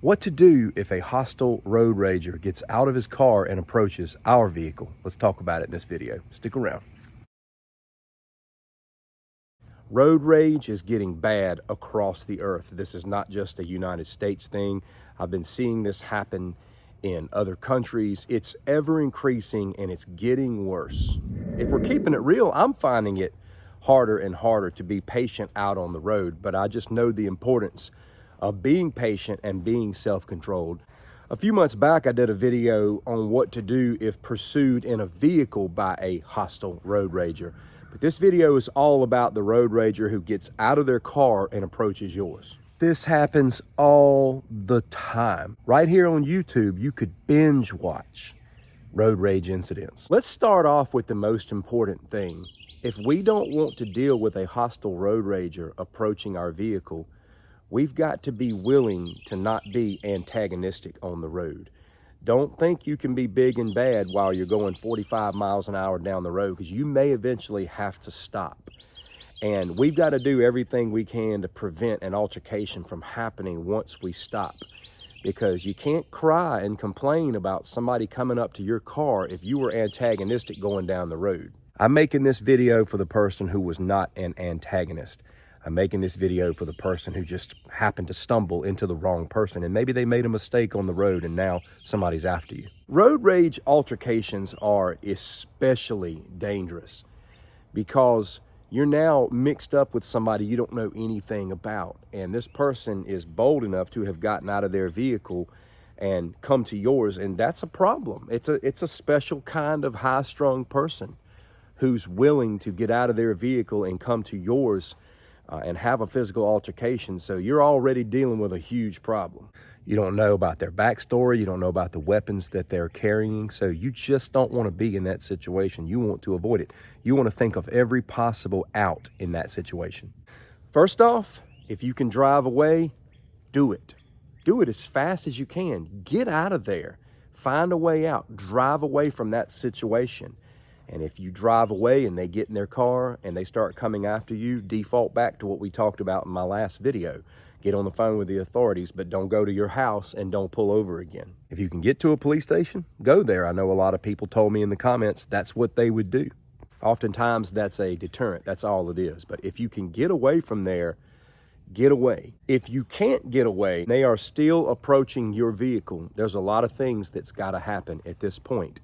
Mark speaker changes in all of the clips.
Speaker 1: What to do if a hostile road rager gets out of his car and approaches our vehicle. Let's talk about it in this video. Stick around. Road rage is getting bad across the earth. This is not just a United States thing. I've been seeing this happen in other countries. It's ever increasing and it's getting worse. If we're keeping it real, I'm finding it harder and harder to be patient out on the road, but I just know the importance of being patient and being self-controlled. A few months back, I did a video on what to do if pursued in a vehicle by a hostile road rager. But this video is all about the road rager who gets out of their car and approaches yours. This happens all the time. Right here on YouTube, you could binge watch road rage incidents. Let's start off with the most important thing. If we don't want to deal with a hostile road rager approaching our vehicle, we've got to be willing to not be antagonistic on the road. Don't think you can be big and bad while you're going 45 miles an hour down the road, because you may eventually have to stop. And we've got to do everything we can to prevent an altercation from happening once we stop. Because you can't cry and complain about somebody coming up to your car if you were antagonistic going down the road. I'm making this video for the person who was not an antagonist. I'm making this video for the person who just happened to stumble into the wrong person, and maybe they made a mistake on the road and now somebody's after you. Road rage altercations are especially dangerous because you're now mixed up with somebody you don't know anything about, and this person is bold enough to have gotten out of their vehicle and come to yours, and that's a problem. It's a special kind of high-strung person who's willing to get out of their vehicle and come to yours and have a physical altercation. So you're already dealing with a huge problem. You don't know about their backstory. You don't know about the weapons that they're carrying. So you just don't want to be in that situation. You want to avoid it. You want to think of every possible out in that situation. First off, if you can drive away, do it. Do it as fast as you can. Get out of there. Find a way out. Drive away from that situation. And if you drive away and they get in their car and they start coming after you, default back to what we talked about in my last video. Get on the phone with the authorities, but don't go to your house and don't pull over again. If you can get to a police station, go there. I know a lot of people told me in the comments that's what they would do. Oftentimes that's a deterrent. That's all it is. But if you can get away from there, get away. If you can't get away, they are still approaching your vehicle. There's a lot of things that's got to happen at this point.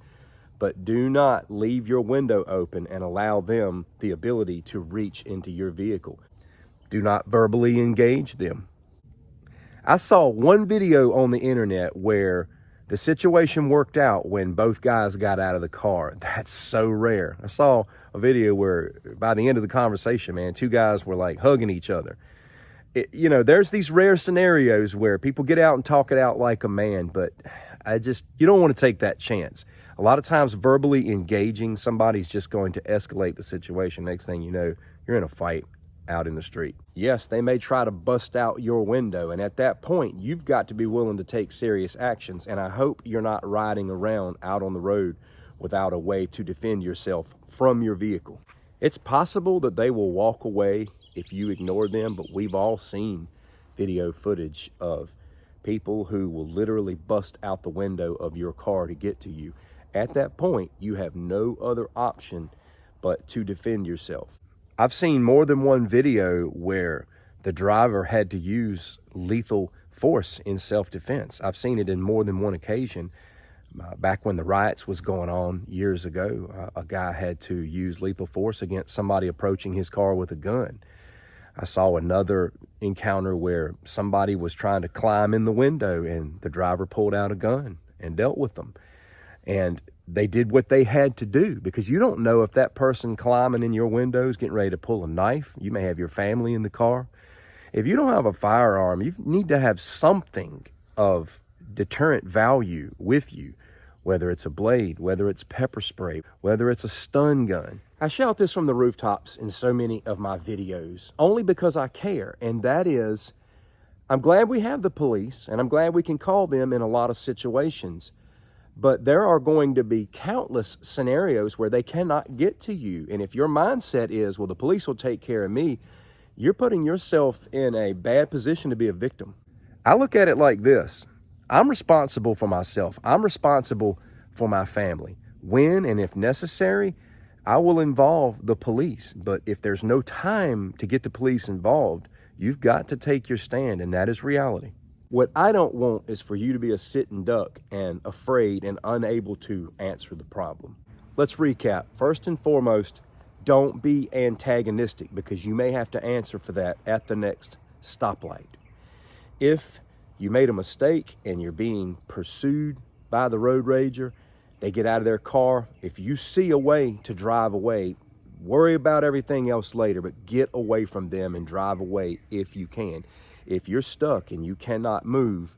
Speaker 1: But do not leave your window open and allow them the ability to reach into your vehicle. Do not verbally engage them. I saw one video on the internet where the situation worked out when both guys got out of the car. That's so rare. I saw a video where by the end of the conversation, man, two guys were like hugging each other. You know, there's these rare scenarios where people get out and talk it out like a man, but you don't want to take that chance. A lot of times verbally engaging somebody's just going to escalate the situation. Next thing you know, you're in a fight out in the street. Yes, they may try to bust out your window, and at that point, you've got to be willing to take serious actions, and I hope you're not riding around out on the road without a way to defend yourself from your vehicle. It's possible that they will walk away if you ignore them, but we've all seen video footage of people who will literally bust out the window of your car to get to you. At that point, you have no other option but to defend yourself. I've seen more than one video where the driver had to use lethal force in self-defense. I've seen it in more than one occasion. Back when the riots was going on years ago, a guy had to use lethal force against somebody approaching his car with a gun. I saw another encounter where somebody was trying to climb in the window and the driver pulled out a gun and dealt with them. And they did what they had to do, because you don't know if that person climbing in your window is getting ready to pull a knife. You may have your family in the car. If you don't have a firearm, you need to have something of deterrent value with you, whether it's a blade, whether it's pepper spray, whether it's a stun gun. I shout this from the rooftops in so many of my videos, only because I care, and that is, I'm glad we have the police, and I'm glad we can call them in a lot of situations. But there are going to be countless scenarios where they cannot get to you. And if your mindset is, well, the police will take care of me, you're putting yourself in a bad position to be a victim. I look at it like this. I'm responsible for myself. I'm responsible for my family. When and if necessary, I will involve the police. But if there's no time to get the police involved, you've got to take your stand, and that is reality. What I don't want is for you to be a sitting duck and afraid and unable to answer the problem. Let's recap. First and foremost, don't be antagonistic, because you may have to answer for that at the next stoplight. If you made a mistake and you're being pursued by the road rager, they get out of their car. If you see a way to drive away, worry about everything else later, but get away from them and drive away if you can. If you're stuck and you cannot move,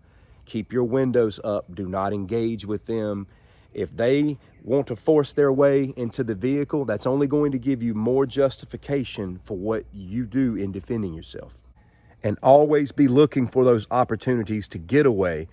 Speaker 1: keep your windows up. Do not engage with them. If they want to force their way into the vehicle, that's only going to give you more justification for what you do in defending yourself. And always be looking for those opportunities to get away.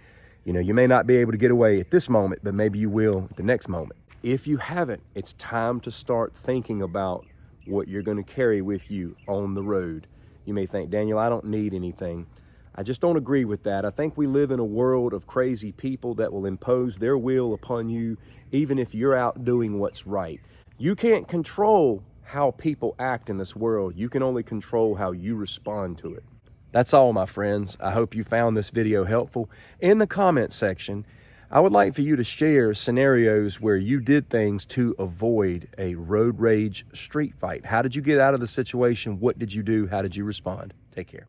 Speaker 1: You know, you may not be able to get away at this moment, but maybe you will at the next moment. If you haven't, it's time to start thinking about what you're going to carry with you on the road. You may think, Daniel, I don't need anything. I just don't agree with that. I think we live in a world of crazy people that will impose their will upon you, even if you're out doing what's right. You can't control how people act in this world. You can only control how you respond to it. That's all, my friends. I hope you found this video helpful. In the comment section, I would like for you to share scenarios where you did things to avoid a road rage street fight. How did you get out of the situation? What did you do? How did you respond? Take care.